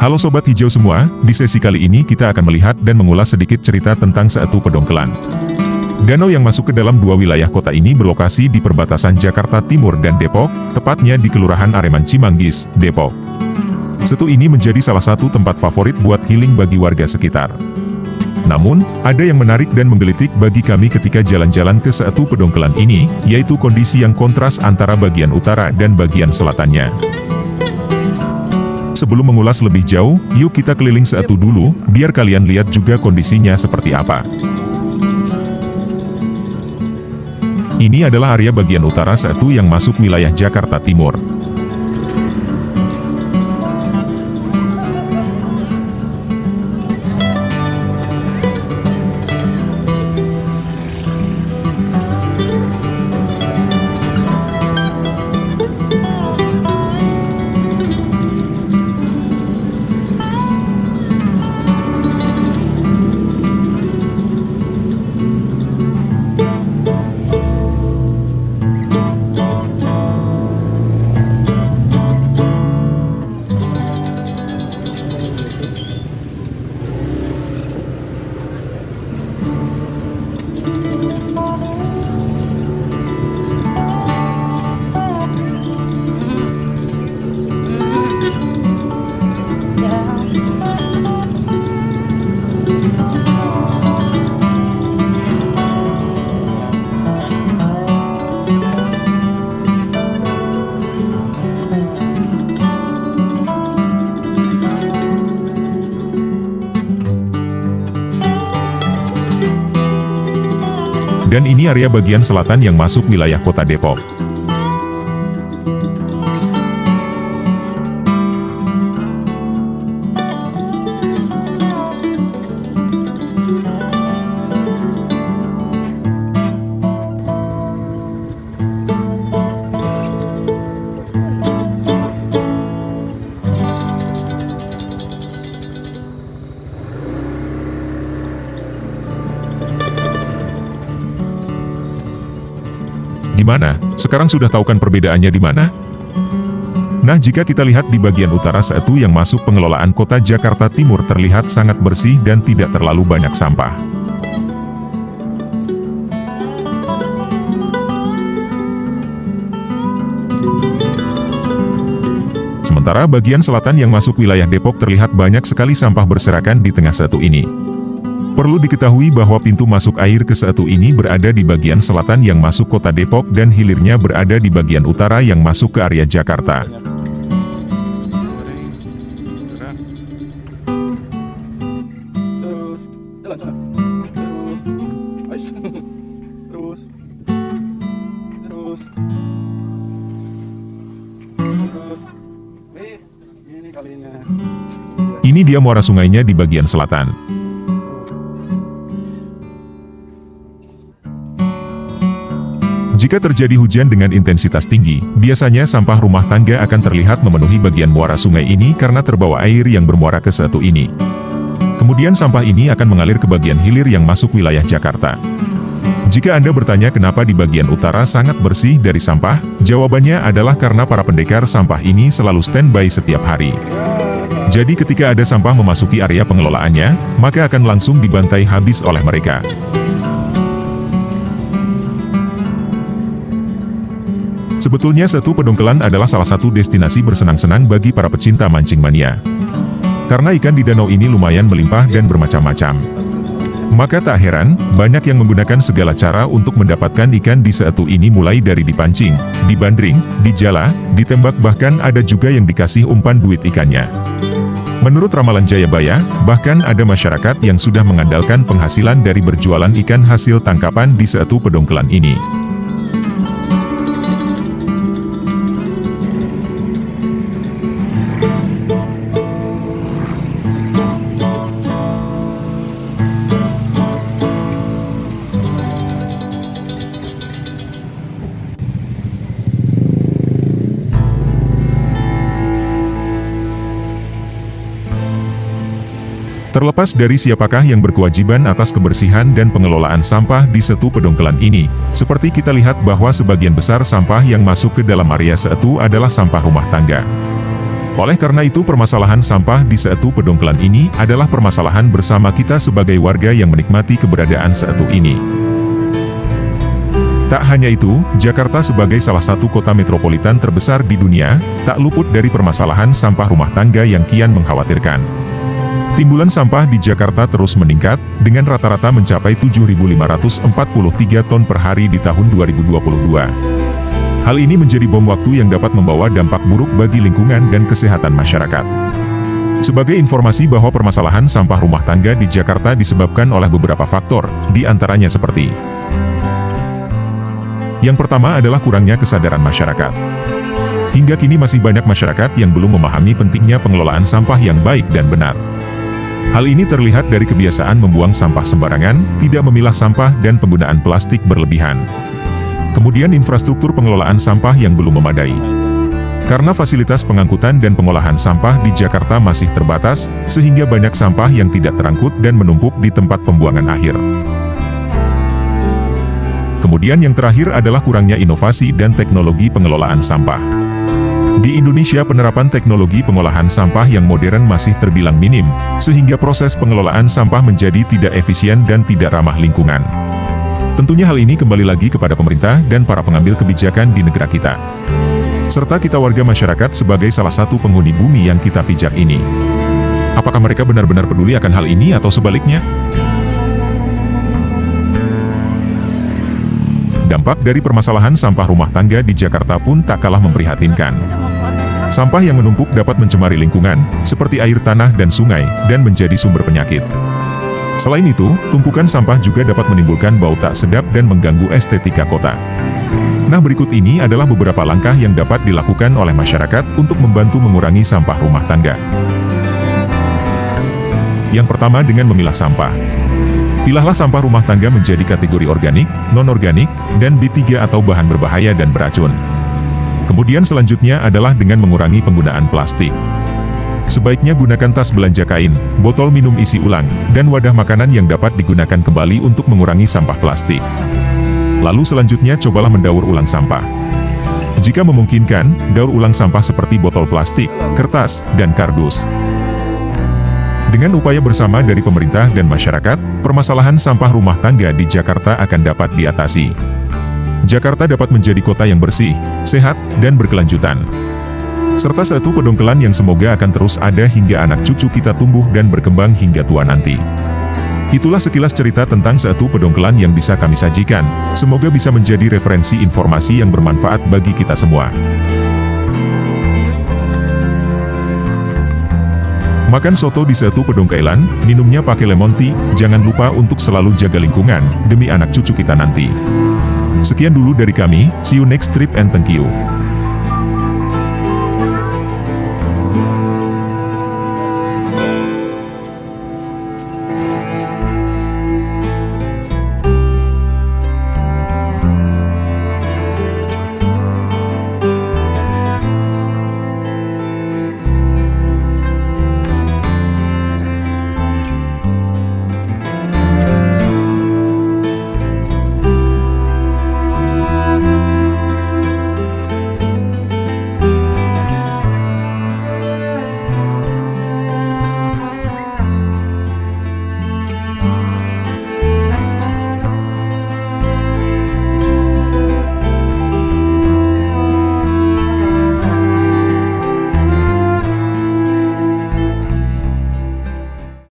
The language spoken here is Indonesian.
Halo Sobat Hijau semua, di sesi kali ini kita akan melihat dan mengulas sedikit cerita tentang Setu Pedongkelan. Danau yang masuk ke dalam dua wilayah kota ini berlokasi di perbatasan Jakarta Timur dan Depok, tepatnya di Kelurahan Areman Cimanggis, Depok. Setu ini menjadi salah satu tempat favorit buat healing bagi warga sekitar. Namun, ada yang menarik dan menggelitik bagi kami ketika jalan-jalan ke Setu Pedongkelan ini, yaitu kondisi yang kontras antara bagian utara dan bagian selatannya. Sebelum mengulas lebih jauh, yuk kita keliling Setu dulu, biar kalian lihat juga kondisinya seperti apa. Ini adalah area bagian utara Setu yang masuk wilayah Jakarta Timur. Dan ini area bagian selatan yang masuk wilayah kota Depok. Gimana? Sekarang sudah tahu kan perbedaannya di mana? Nah, jika kita lihat di bagian utara Setu yang masuk pengelolaan kota Jakarta Timur terlihat sangat bersih dan tidak terlalu banyak sampah. Sementara bagian selatan yang masuk wilayah Depok terlihat banyak sekali sampah berserakan di tengah Setu ini. Perlu diketahui bahwa pintu masuk air ke Setu ini berada di bagian selatan yang masuk kota Depok dan hilirnya berada di bagian utara yang masuk ke area Jakarta. Ini dia muara sungainya di bagian selatan. Jika terjadi hujan dengan intensitas tinggi, biasanya sampah rumah tangga akan terlihat memenuhi bagian muara sungai ini karena terbawa air yang bermuara ke Setu ini. Kemudian sampah ini akan mengalir ke bagian hilir yang masuk wilayah Jakarta. Jika Anda bertanya kenapa di bagian utara sangat bersih dari sampah, jawabannya adalah karena para pendekar sampah ini selalu standby setiap hari. Jadi ketika ada sampah memasuki area pengelolaannya, maka akan langsung dibantai habis oleh mereka. Sebetulnya Setu Pedongkelan adalah salah satu destinasi bersenang-senang bagi para pecinta mancing mania. Karena ikan di danau ini lumayan melimpah dan bermacam-macam. Maka tak heran, banyak yang menggunakan segala cara untuk mendapatkan ikan di Setu ini mulai dari dipancing, dibandring, dijala, ditembak bahkan ada juga yang dikasih umpan duit ikannya. Menurut ramalan Jayabaya, bahkan ada masyarakat yang sudah mengandalkan penghasilan dari berjualan ikan hasil tangkapan di Setu Pedongkelan ini. Terlepas dari siapakah yang berkewajiban atas kebersihan dan pengelolaan sampah di Setu Pedongkelan ini, seperti kita lihat bahwa sebagian besar sampah yang masuk ke dalam area Setu adalah sampah rumah tangga. Oleh karena itu permasalahan sampah di Setu Pedongkelan ini adalah permasalahan bersama kita sebagai warga yang menikmati keberadaan Setu ini. Tak hanya itu, Jakarta sebagai salah satu kota metropolitan terbesar di dunia, tak luput dari permasalahan sampah rumah tangga yang kian mengkhawatirkan. Timbulan sampah di Jakarta terus meningkat, dengan rata-rata mencapai 7.543 ton per hari di tahun 2022. Hal ini menjadi bom waktu yang dapat membawa dampak buruk bagi lingkungan dan kesehatan masyarakat. Sebagai informasi bahwa permasalahan sampah rumah tangga di Jakarta disebabkan oleh beberapa faktor, di antaranya seperti: yang pertama adalah kurangnya kesadaran masyarakat. Hingga kini masih banyak masyarakat yang belum memahami pentingnya pengelolaan sampah yang baik dan benar. Hal ini terlihat dari kebiasaan membuang sampah sembarangan, tidak memilah sampah dan penggunaan plastik berlebihan. Kemudian infrastruktur pengelolaan sampah yang belum memadai. Karena fasilitas pengangkutan dan pengolahan sampah di Jakarta masih terbatas, sehingga banyak sampah yang tidak terangkut dan menumpuk di tempat pembuangan akhir. Kemudian yang terakhir adalah kurangnya inovasi dan teknologi pengelolaan sampah. Di Indonesia penerapan teknologi pengolahan sampah yang modern masih terbilang minim, sehingga proses pengelolaan sampah menjadi tidak efisien dan tidak ramah lingkungan. Tentunya hal ini kembali lagi kepada pemerintah dan para pengambil kebijakan di negara kita. Serta kita warga masyarakat sebagai salah satu penghuni bumi yang kita pijak ini. Apakah mereka benar-benar peduli akan hal ini atau sebaliknya? Dampak dari permasalahan sampah rumah tangga di Jakarta pun tak kalah memprihatinkan. Sampah yang menumpuk dapat mencemari lingkungan, seperti air tanah dan sungai, dan menjadi sumber penyakit. Selain itu, tumpukan sampah juga dapat menimbulkan bau tak sedap dan mengganggu estetika kota. Nah, berikut ini adalah beberapa langkah yang dapat dilakukan oleh masyarakat untuk membantu mengurangi sampah rumah tangga. Yang pertama dengan memilah sampah. Pilahlah sampah rumah tangga menjadi kategori organik, non-organik, dan B3 atau bahan berbahaya dan beracun. Kemudian selanjutnya adalah dengan mengurangi penggunaan plastik. Sebaiknya gunakan tas belanja kain, botol minum isi ulang, dan wadah makanan yang dapat digunakan kembali untuk mengurangi sampah plastik. Lalu selanjutnya cobalah mendaur ulang sampah. Jika memungkinkan, daur ulang sampah seperti botol plastik, kertas, dan kardus. Dengan upaya bersama dari pemerintah dan masyarakat, permasalahan sampah rumah tangga di Jakarta akan dapat diatasi. Jakarta dapat menjadi kota yang bersih, sehat, dan berkelanjutan. Serta Setu Pedongkelan yang semoga akan terus ada hingga anak cucu kita tumbuh dan berkembang hingga tua nanti. Itulah sekilas cerita tentang Setu Pedongkelan yang bisa kami sajikan, semoga bisa menjadi referensi informasi yang bermanfaat bagi kita semua. Makan soto di Setu Pedongkelan, minumnya pakai lemon tea, jangan lupa untuk selalu jaga lingkungan, demi anak cucu kita nanti. Sekian dulu dari kami, see you next trip and thank you.